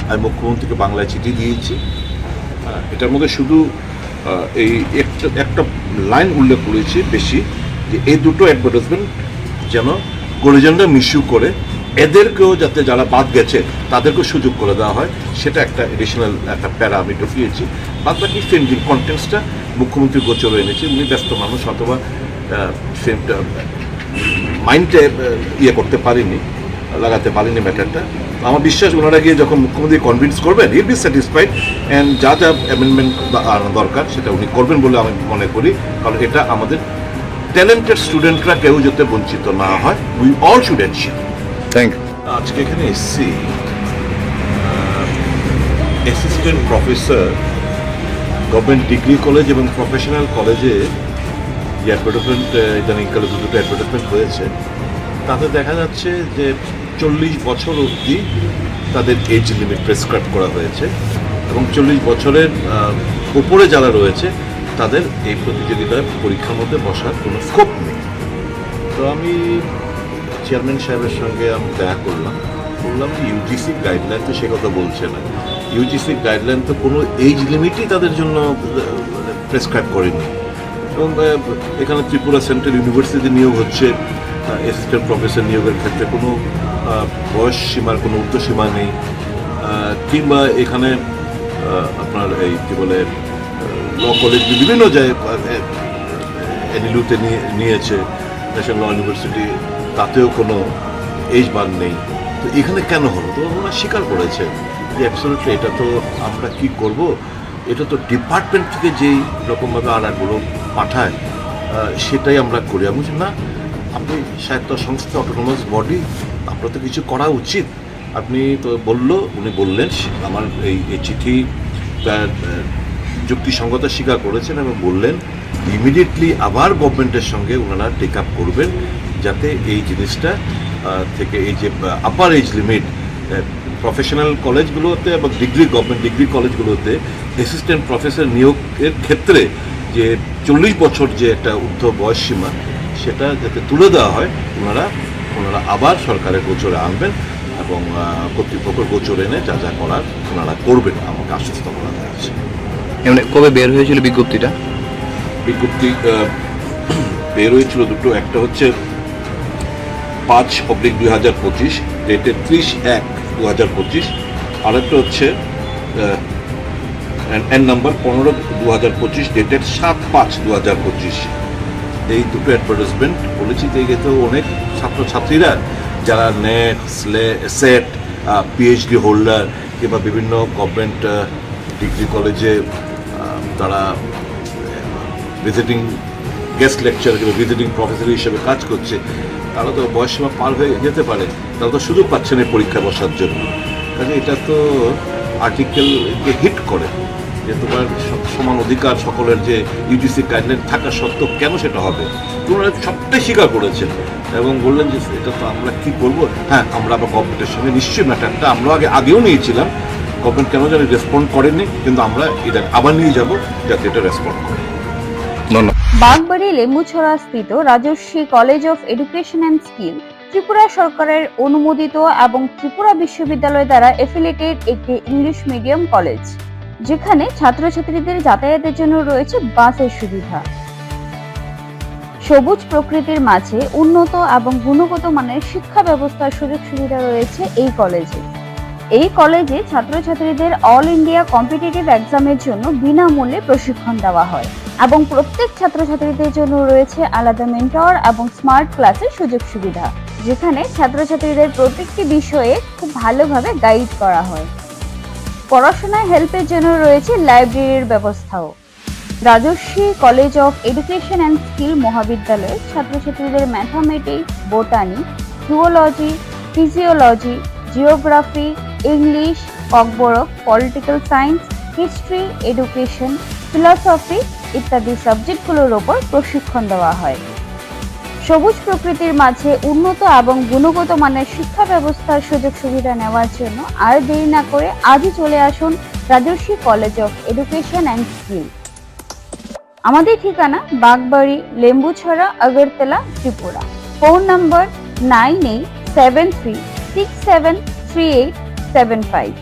আমি মুখ্যমন্ত্রীকে বাংলায় চিঠি দিয়েছি। এটার মধ্যে শুধু এই একটা লাইন উল্লেখ করেছি বেশি, যে এই দুটো অ্যাডভার্টাইজমেন্ট যেন কলিজনরা মিসইউ করে এদেরকেও যাতে যারা বাদ গেছে তাদেরকেও সুযোগ করে দেওয়া হয়, সেটা একটা এডিশনাল একটা প্যারা আমি ঢুকিয়েছি। বাদ বাকি ফিল্ম কন্টেন্টসটা মুখ্যমন্ত্রী গোচরে এনেছে। উনি ব্যস্ত মানুষ, অথবা ফিল্মটা মাইন্ডে করতে পারিনি, লাগাতে পারিনি ম্যাটারটা। আমার বিশ্বাস ওনারা গিয়ে যখন মুখ্যমন্ত্রী কনভিন্স করবেন, উইল বি স্যাটিসফাইড, অ্যান্ড যা যা অ্যামেন্ডমেন্ট দরকার সেটা উনি করবেন বলে আমি মনে করি। কারণ এটা আমাদের ট্যালেন্টেড স্টুডেন্টরা কেউ যাতে বঞ্চিত না হয়, we all should ensure. Thank you. আজকে এখানে এসছি assistant professor government degree college এবং প্রফেশনাল কলেজে যে অ্যাডভার্টাইজমেন্ট ইদানিংকালে দুটো অ্যাডভার্টাইজমেন্ট হয়েছে, তাতে দেখা যাচ্ছে যে 40 বছর অবধি তাদের এজ লিমিট প্রেসক্রাইব করা হয়েছে, এবং 40 বছরের উপরে যারা রয়েছে তাদের এই প্রতিযোগিতার পরীক্ষার মধ্যে বসার কোনো স্কোপ নেই। তো আমি চেয়ারম্যান সাহেবের সঙ্গে আমি দেখা করলাম, বললাম যে ইউজিসি গাইডলাইন তো সে কথা বলছে না, ইউজিসি গাইডলাইন তো কোনো এজ লিমিটই তাদের জন্য প্রেসক্রাইব করেনি। এবং এখানে ত্রিপুরা সেন্ট্রাল ইউনিভার্সিটি নিয়োগ হচ্ছে, অ্যাসিস্ট্যান্ট প্রফেসর নিয়োগের ক্ষেত্রে কোনো বয়স সীমার কোনো ঊর্ধ্বসীমা নেই, কিংবা এখানে আপনার এই কী বলে ল কলেজ বিভিন্ন জায়গায় এনইলুতে নিয়েছে, ন্যাশনাল ল ইউনিভার্সিটি, তাতেও কোনো এজ বার নেই। তো এখানে কেন হলো? তো ওনারা স্বীকার করেছে যে অ্যাবসলিউটলি এটা তো আমরা কি করব, এটা তো ডিপার্টমেন্ট থেকে যেই রকমভাবে আনাগুলো পাঠায় সেটাই আমরা করি। আমি বলছি না, আপনি স্বায়ত্ত সংস্থা, অটোনোমাস বডি, আপনার তো কিছু করা উচিত। আপনি তো উনি বললেন, আমার এই চিঠি তার যুক্তিসঙ্গতা স্বীকার করেছেন এবং বললেন ইমিডিয়েটলি আবার গভর্নমেন্টের সঙ্গে ওনারা টেক আপ করবেন, যাতে এই জিনিসটা থেকে এই যে আপার এজ লিমিট প্রফেশনাল কলেজগুলোতে এবং গভর্নমেন্ট ডিগ্রি কলেজগুলোতে অ্যাসিস্ট্যান্ট প্রফেসর নিয়োগের ক্ষেত্রে যে 40 বছর যে একটা ঊর্ধ্ব বয়স সীমা, সেটা যাতে তুলে দেওয়া হয়, ওনারা আবার সরকারের গোচরে আনবেন এবং কর্তৃপক্ষের গোচরে এনে যা যা করার ওনারা করবেন, আমাকে আশ্বস্ত করা হয়েছে। এমনি কবে বের হয়েছিল বিজ্ঞপ্তিটা? বিজ্ঞপ্তি বের হয়েছিল দুটো, একটা হচ্ছে 5/2025 ডেটেড 30/1/2025, আর একটা হচ্ছে এন নাম্বার 15/2025 ডেটেড 7/5/2025। এই দুটো অ্যাডভার্টাইজমেন্ট বলেছি। যে তো অনেক ছাত্রছাত্রীরা যারা নেট, সেট, পিএইচডি হোল্ডার কিংবা বিভিন্ন গভর্নমেন্ট ডিগ্রি কলেজে তারা ভিজিটিং গেস্ট লেকচার কিংবা ভিজিটিং প্রফেসর হিসেবে কাজ করছে, তারা তো বয়সসীমা পার হয়ে যেতে পারে, তারা তো সুযোগ পাচ্ছে না পরীক্ষা বসার জন্য। কাজে এটা তো আর্টিকেলকে হিট করে যে তোমার সমান অধিকার সকলের, যে ইউজিসি গাইডলাইন থাকা সত্ত্বেও কেন সেটা হবে। তোমরা সবটাই স্বীকার করেছেন এবং বললেন যে এটা তো আমরা কী করবো। হ্যাঁ, আমরা আবার গভর্নমেন্টের সঙ্গে নিশ্চয়ই ম্যাটারটা আমরা আগেও নিয়েছিলাম, গভর্নমেন্ট কেন জানি রেসপন্ড করেনি, কিন্তু আমরা এটা আবার নিয়ে যাব যাতে এটা রেসপন্ড করে। বাগবাড়ি লেম্বুছড়া স্থিত Rajarshi college of education and skill Tripura সরকারের অনুমোদিত এবং ত্রিপুরা বিশ্ববিদ্যালয় দ্বারা এফিলিয়েটেড একটি ইংলিশ মিডিয়াম কলেজ, যেখানে ছাত্রছাত্রীদের যাতায়াতের জন্য রয়েছে বাসের সুবিধা। সবুজ প্রকৃতির মাঝে উন্নত এবং গুণগত মানের শিক্ষা ব্যবস্থার সুযোগ সুবিধা রয়েছে এই কলেজে। এই কলেজে ছাত্রছাত্রীদের অল ইন্ডিয়া কম্পিটিটিভ এক্সামের জন্য বিনামূল্যে প্রশিক্ষণ দেওয়া হয় এবং প্রত্যেক ছাত্রছাত্রীদের জন্য রয়েছে আলাদা মেন্টর এবং স্মার্ট ক্লাসের সুযোগ সুবিধা, যেখানে ছাত্রছাত্রীদের প্রত্যেকটি বিষয়ে খুব ভালোভাবে গাইড করা হয়। পড়াশোনায় হেল্পের জন্য রয়েছে লাইব্রেরির ব্যবস্থাও। Rajarshi college of education and skill মহাবিদ্যালয়ে ছাত্রছাত্রীদের mathematics, botany, zoology, physiology, geography, English, Kokborok, political science, history, education, philosophy ইত্যাদি সাবজেক্টগুলোর ওপর প্রশিক্ষণ দেওয়া হয়। সবুজ প্রকৃতির মাঝে উন্নত এবং গুণগত মানের শিক্ষা ব্যবস্থার সুযোগ সুবিধা নেওয়ার জন্য আর দেরি না করে আজই চলে আসুন Rajarshi college of education and skill. আমাদের ঠিকানা বাগবাড়ি, লেম্বুছড়া, আগরতলা, ত্রিপুরা। Phone number 9873673875।